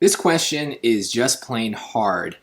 This question is just plain hard,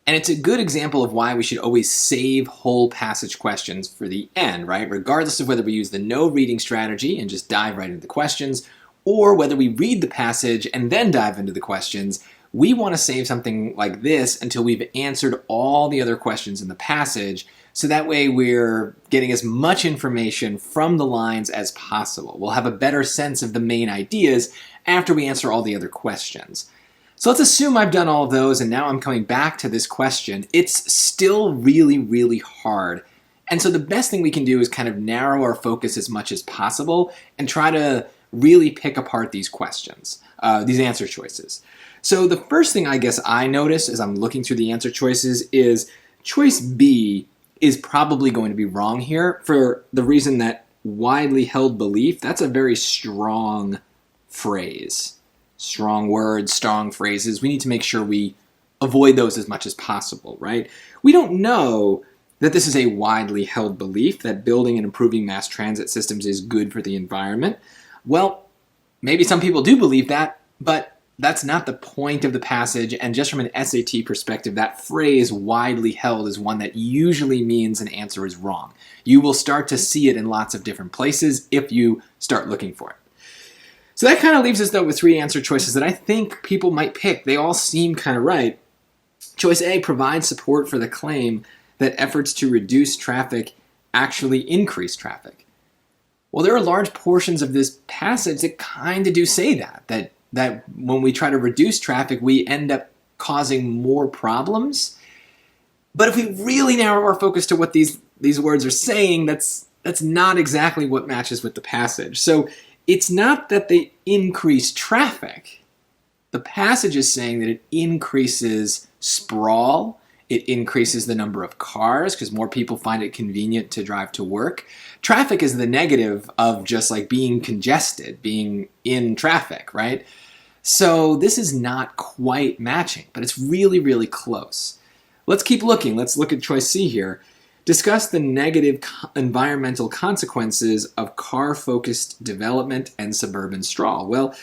and it's a good example of why we should always save whole passage questions for the end, right? Regardless of whether we use the no reading strategy and just dive right into the questions, or whether we read the passage and then dive into the questions, we want to save something like this until we've answered all the other questions in the passage, so that way we're getting as much information from the lines as possible. We'll have a better sense of the main ideas after we answer all the other questions. So let's assume I've done all of those and now I'm coming back to this question. It's still really, really hard. And so the best thing we can do is kind of narrow our focus as much as possible and try to really pick apart these questions, these answer choices. So the first thing I guess I notice as I'm looking through the answer choices is choice B is probably going to be wrong here for the reason that widely held belief, that's a very strong phrase. Strong words, strong phrases. We need to make sure we avoid those as much as possible, right? We don't know that this is a widely held belief that building and improving mass transit systems is good for the environment. Well, maybe some people do believe that, but that's not the point of the passage, and just from an SAT perspective, that phrase widely held is one that usually means an answer is wrong. You will start to see it in lots of different places if you start looking for it. So that kind of leaves us though with three answer choices that I think people might pick. They all seem kind of right. Choice A provides support for the claim that efforts to reduce traffic actually increase traffic. Well, there are large portions of this passage that kind of do say that when we try to reduce traffic, we end up causing more problems. But if we really narrow our focus to what these words are saying, that's not exactly what matches with the passage. So it's not that they increase traffic. The passage is saying that it increases sprawl. It increases the number of cars because more people find it convenient to drive to work. Traffic is the negative of just like being congested, being in traffic, right? So this is not quite matching, but it's really, really close. Let's keep looking. Let's look at choice C here. Discuss the negative environmental consequences of car-focused development and suburban sprawl. Well,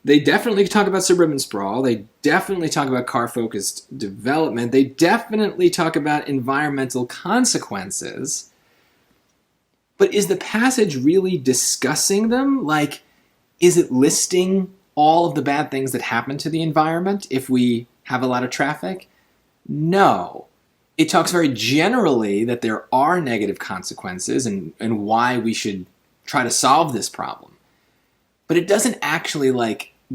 they definitely talk about suburban sprawl. They definitely talk about car-focused development. They definitely talk about environmental consequences. But is the passage really discussing them? Like, is it listing all of the bad things that happen to the environment if we have a lot of traffic? No. It talks very generally that there are negative consequences and why we should try to solve this problem. But it doesn't actually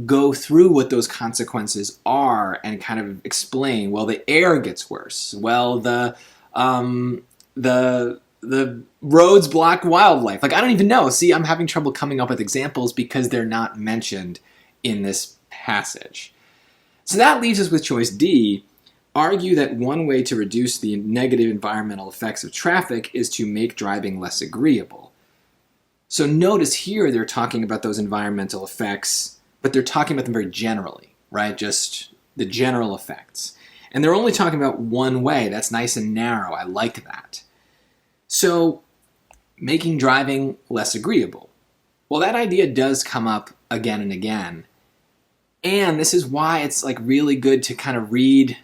go through what those consequences are and kind of explain, well, the air gets worse. Well, the roads block wildlife. I don't even know. See, I'm having trouble coming up with examples because they're not mentioned in this passage. So that leaves us with choice D. Argue that one way to reduce the negative environmental effects of traffic is to make driving less agreeable. So notice here they're talking about those environmental effects, but they're talking about them very generally, right? Just the general effects. And they're only talking about one way. That's nice and narrow. I like that. So making driving less agreeable. Well, that idea does come up again and again. And this is why it's really good to kind of read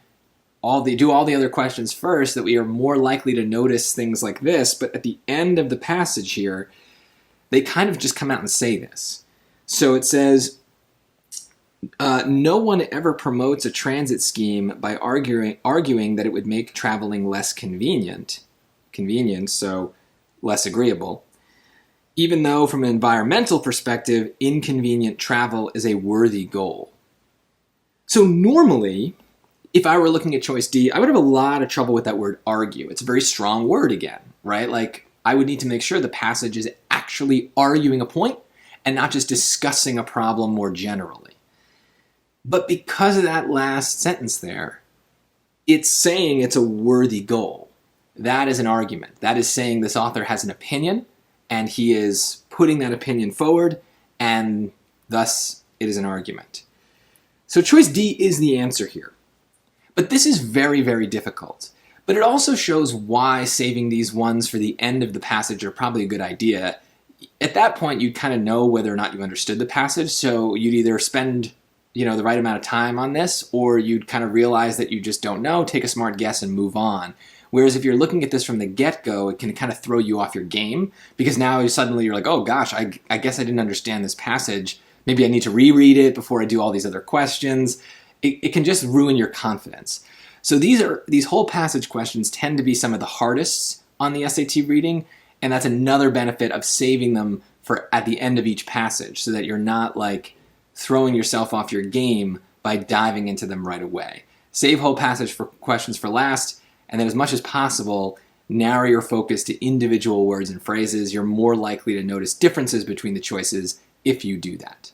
do all the other questions first, that we are more likely to notice things like this. But at the end of the passage here, they kind of just come out and say this. So it says, no one ever promotes a transit scheme by arguing that it would make traveling less convenient, so less agreeable, even though from an environmental perspective, inconvenient travel is a worthy goal. So normally, if I were looking at choice D, I would have a lot of trouble with that word argue. It's a very strong word again, right? I would need to make sure the passage is actually arguing a point and not just discussing a problem more generally. But because of that last sentence there, it's saying it's a worthy goal. That is an argument. That is saying this author has an opinion and he is putting that opinion forward, and thus it is an argument. So choice D is the answer here. But this is very, very difficult. But it also shows why saving these ones for the end of the passage are probably a good idea. At that point, you'd kind of know whether or not you understood the passage, so you'd either spend the right amount of time on this, or you'd kind of realize that you just don't know, take a smart guess and move on. Whereas if you're looking at this from the get-go, it can kind of throw you off your game, because now suddenly you're like, oh gosh, I guess I didn't understand this passage. Maybe I need to reread it before I do all these other questions. It can just ruin your confidence. So these whole passage questions tend to be some of the hardest on the SAT reading, and that's another benefit of saving them for at the end of each passage, so that you're not like throwing yourself off your game by diving into them right away. Save whole passage for questions for last, and then as much as possible, narrow your focus to individual words and phrases. You're more likely to notice differences between the choices if you do that.